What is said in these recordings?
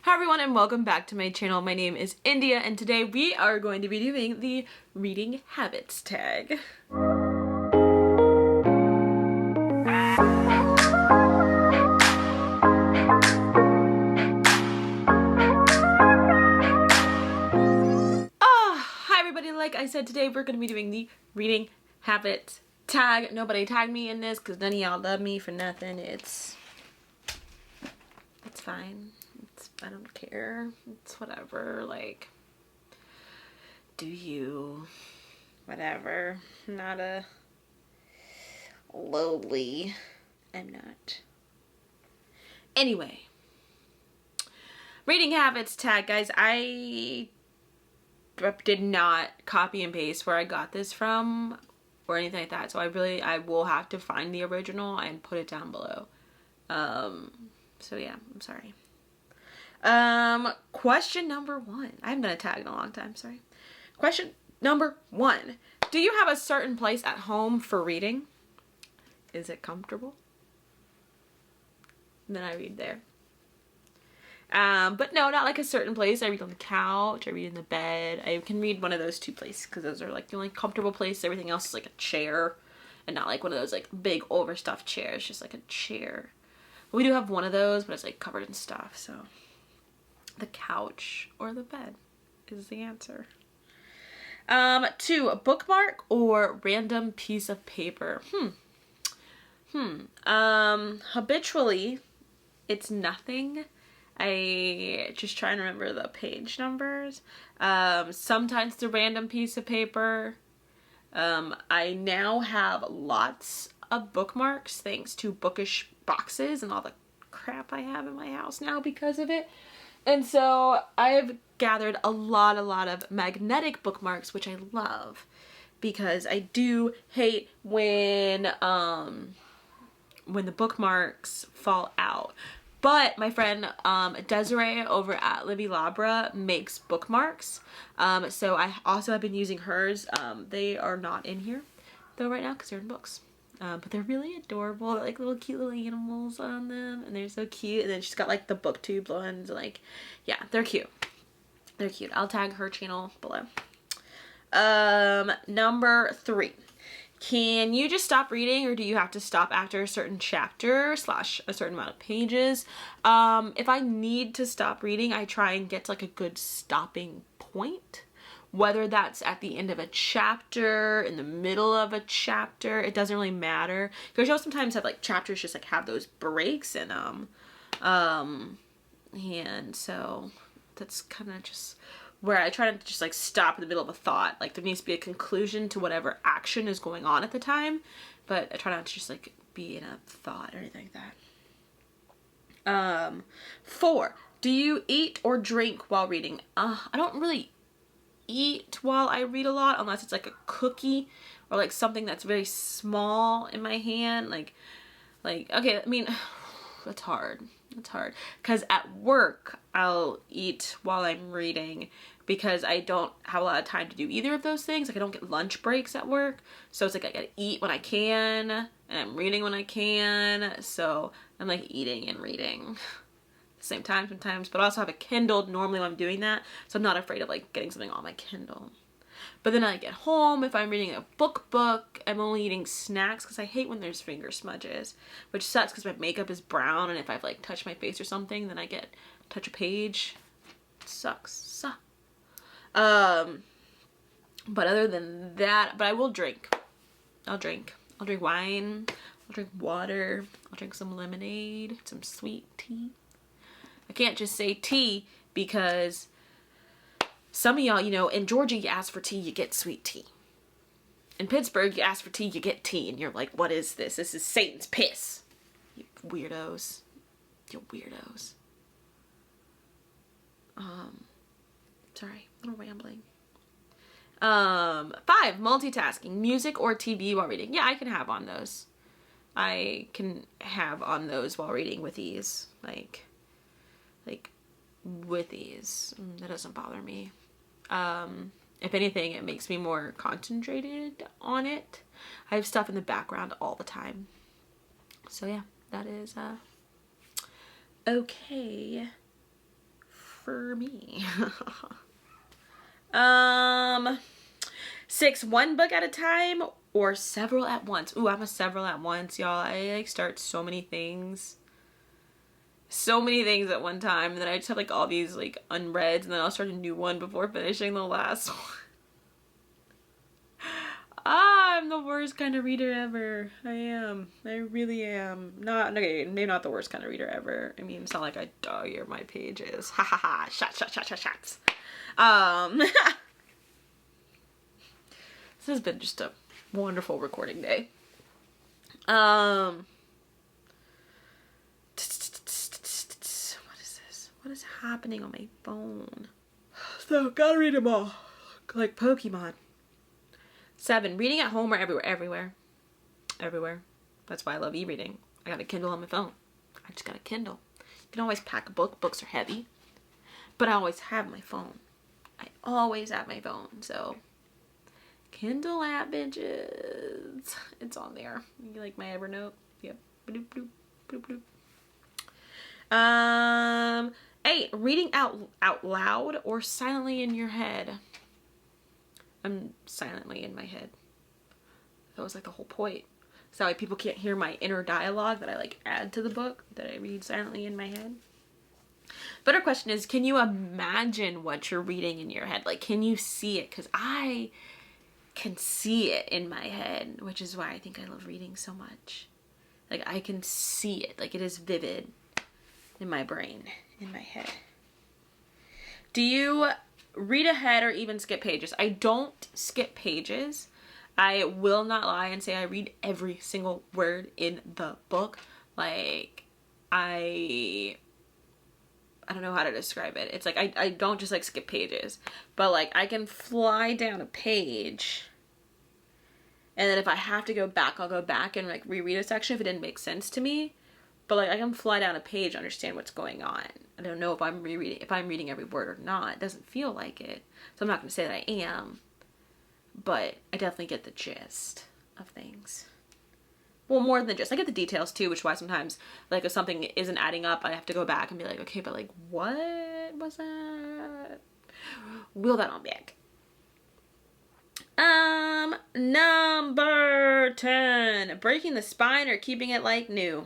Hi everyone and welcome back to my channel. My name is India and today we are going to be doing the reading habits tag. Hi everybody, like I said, today we're going to be doing the reading habits tag. Nobody tagged me in this because none of y'all love me for nothing. It's fine. I don't care. It's whatever. Like, do you? Whatever. I'm not a lowly. I'm not. Anyway. Reading habits tag, guys. I did not copy and paste where I got this from or anything like that. So I will have to find the original and put it down below. So yeah, I'm sorry. Question number 1. I haven't done a tag in a long time, sorry. Question number 1. Do you have a certain place at home for reading? Is it comfortable? And then I read there. But no, not like a certain place. I read on the couch, I read in the bed. I can read one of those 2 places because those are like the only comfortable place. Everything else is like a chair and not like one of those like big overstuffed chairs, just like a chair. We do have one of those, but it's like covered in stuff, so the couch or the bed is the answer. 2, a bookmark or random piece of paper. Habitually, it's nothing. I just try and remember the page numbers. Sometimes the random piece of paper. I now have lots of bookmarks thanks to bookish boxes and all the crap I have in my house now because of it. And so I've gathered a lot of magnetic bookmarks, which I love because I do hate when the bookmarks fall out. But my friend Desiree over at Livy Labra makes bookmarks. So I also have been using hers. They are not in here though right now because they're in books. But they're really adorable. They're like little cute little animals on them and they're so cute. And then she's got like the booktube ones. Like, yeah, they're cute. They're cute. I'll tag her channel below. Number 3. Can you just stop reading or do you have to stop after a certain chapter / a certain amount of pages? If I need to stop reading, I try and get to like a good stopping point. Whether that's at the end of a chapter, in the middle of a chapter, it doesn't really matter. Because you'll sometimes have like chapters just like have those breaks and so that's kind of just where I try to just like stop in the middle of a thought. Like there needs to be a conclusion to whatever action is going on at the time, but I try not to just like be in a thought or anything like that. 4, do you eat or drink while reading? I don't really eat while I read a lot unless it's like a cookie or like something that's very small in my hand. Like okay, I mean, that's hard. It's hard because at work I'll eat while I'm reading because I don't have a lot of time to do either of those things. Like I don't get lunch breaks at work, so it's like I gotta eat when I can and I'm reading when I can, so I'm like eating and reading at the same time sometimes. But I also have a Kindle normally when I'm doing that, so I'm not afraid of like getting something on my Kindle. But then I get home, if I'm reading a book, I'm only eating snacks because I hate when there's finger smudges, which sucks because my makeup is brown and if I've like touched my face or something, then I touch a page. It sucks. But other than that, but I will drink. I'll drink wine, I'll drink water, I'll drink some lemonade, some sweet tea. I can't just say tea because some of y'all, you know, in Georgia, you ask for tea, you get sweet tea. In Pittsburgh, you ask for tea, you get tea. And you're like, what is this? This is Satan's piss. You weirdos. You weirdos. Sorry, I'm rambling. 5, multitasking. Music or TV while reading. Yeah, I can have on those. I can have on those while reading with ease. Like with ease. That doesn't bother me. If anything, it makes me more concentrated on it. I have stuff in the background all the time. So yeah, that is okay for me. 6, one book at a time or several at once. Ooh, I'm a several at once, y'all. I like start so many things at one time, and then I just have like all these like unreads, and then I'll start a new one before finishing the last one. I'm the worst kind of reader ever. I am. I really am. Okay, maybe not the worst kind of reader ever. I mean, it's not like I dog ear my pages. Ha ha ha. Shots. This has been just a wonderful recording day. What is this? What is happening on my phone? So, gotta read them all. Like Pokemon. 7, reading at home or everywhere. Everywhere. That's why I love e-reading. I got a Kindle on my phone. I just got a Kindle. You can always pack a book. Books are heavy. But I always have my phone. So, Kindle app, bitches. It's on there. You like my Evernote? Yep. Bloop, bloop, bloop, bloop. 8, reading out loud or silently in your head. I'm silently in my head. That was like the whole point. So that way people can't hear my inner dialogue that I like add to the book, that I read silently in my head. Better question is, can you imagine what you're reading in your head? Like, can you see it? Because I can see it in my head, which is why I think I love reading so much. Like, I can see it. Like, it is vivid in my brain, in my head. Do you read ahead or even skip pages? I don't skip pages. I will not lie and say I read every single word in the book. Like, I don't know how to describe it. It's like, I don't just like skip pages, but like I can fly down a page, and then if I have to go back, I'll go back and like reread a section if it didn't make sense to me. But like I can fly down a page and understand what's going on. I don't know if I'm reading every word or not. It doesn't feel like it. So I'm not going to say that I am, but I definitely get the gist of things. Well, more than just, I get the details too, which is why sometimes, like, if something isn't adding up, I have to go back and be like, okay, but like, what was that? Wheel that on back. Number 10, breaking the spine or keeping it like new.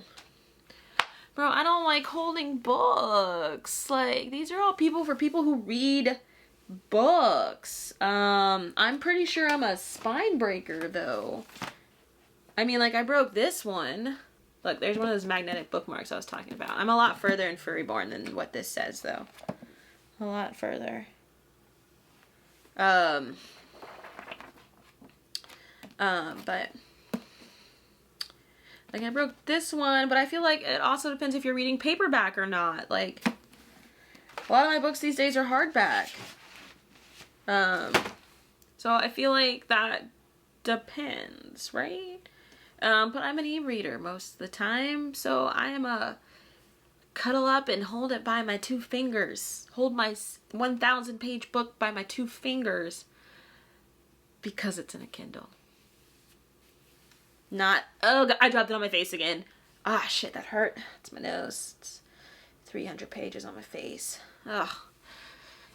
Bro, I don't like holding books. Like, these are all for people who read books. I'm pretty sure I'm a spine breaker, though. I mean, like, I broke this one. Look, there's one of those magnetic bookmarks I was talking about. I'm a lot further in Furryborn than what this says, though. A lot further. But like, I broke this one, but I feel like it also depends if you're reading paperback or not. Like, a lot of my books these days are hardback. So I feel like that depends, right? But I'm an e-reader most of the time, so I am a cuddle up and hold it by my 2 fingers. Hold my 1,000 page book by my 2 fingers because it's in a Kindle. Not, oh God, I dropped it on my face again. Ah, shit, that hurt. It's my nose. It's 300 pages on my face. Ugh.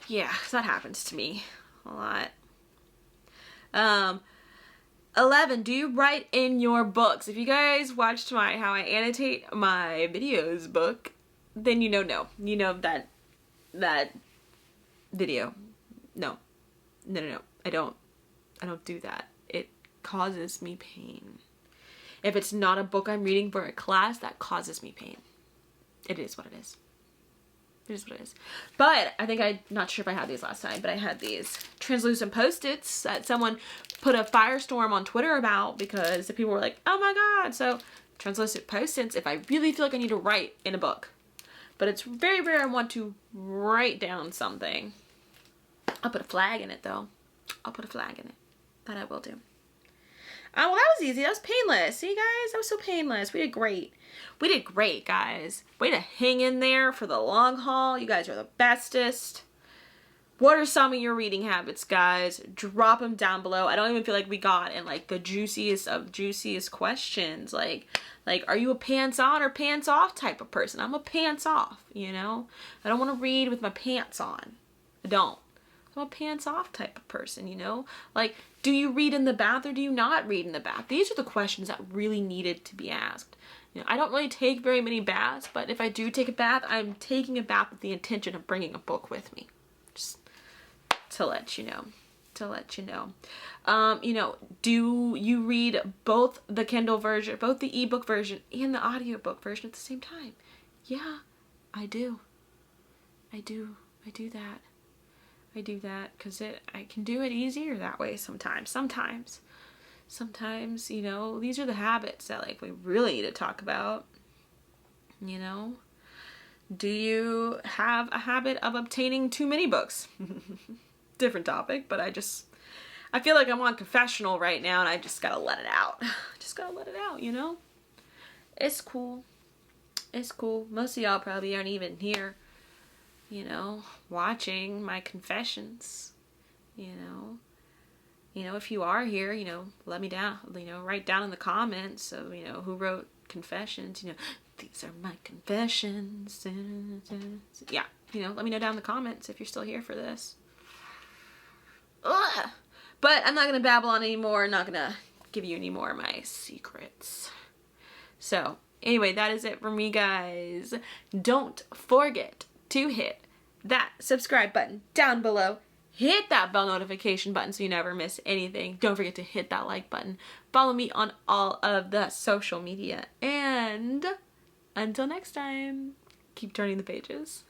Yeah, that happens to me a lot. 11, do you write in your books? If you guys watched my how I annotate my videos book, then you know no. You know that video. No. I don't do that. It causes me pain. If it's not a book I'm reading for a class, that causes me pain. It is what it is. It is what it is. But I think I'm not sure if I had these last time, but I had these translucent Post-its that someone put a firestorm on Twitter about because the people were like, oh my God. So translucent Post-its if I really feel like I need to write in a book. But it's very rare I want to write down something. I'll put a flag in it though. I'll put a flag in it. That I will do. Oh, well, that was easy. That was painless. See, guys? That was so painless. We did great. We did great, guys. Way to hang in there for the long haul. You guys are the bestest. What are some of your reading habits, guys? Drop them down below. I don't even feel like we got in like the juiciest of juiciest questions. Like, are you a pants on or pants off type of person? I'm a pants off, you know? I don't want to read with my pants on. I don't. I'm a pants off type of person, you know? Like, do you read in the bath or do you not read in the bath? These are the questions that really needed to be asked. You know, I don't really take very many baths, but if I do take a bath, I'm taking a bath with the intention of bringing a book with me. Just to let you know. You know, do you read both the Kindle version, both the ebook version and the audiobook version at the same time? Yeah, I do. I do that. I do that because I can do it easier that way sometimes. Sometimes, you know, these are the habits that like we really need to talk about, you know? Do you have a habit of obtaining too many books? Different topic, but I feel like I'm on confessional right now and I just gotta let it out. You know? It's cool. Most of y'all probably aren't even here, you know, watching my confessions, you know. You know, if you are here, you know, let me down, you know, write down in the comments of, you know, who wrote confessions, you know, these are my confessions. Yeah, you know, let me know down in the comments if you're still here for this. Ugh. But I'm not going to babble on anymore. I'm not going to give you any more of my secrets. So, anyway, that is it for me, guys. Don't forget to hit that subscribe button down below. Hit that bell notification button so you never miss anything. Don't forget to hit that like button. Follow me on all of the social media. And until next time, keep turning the pages.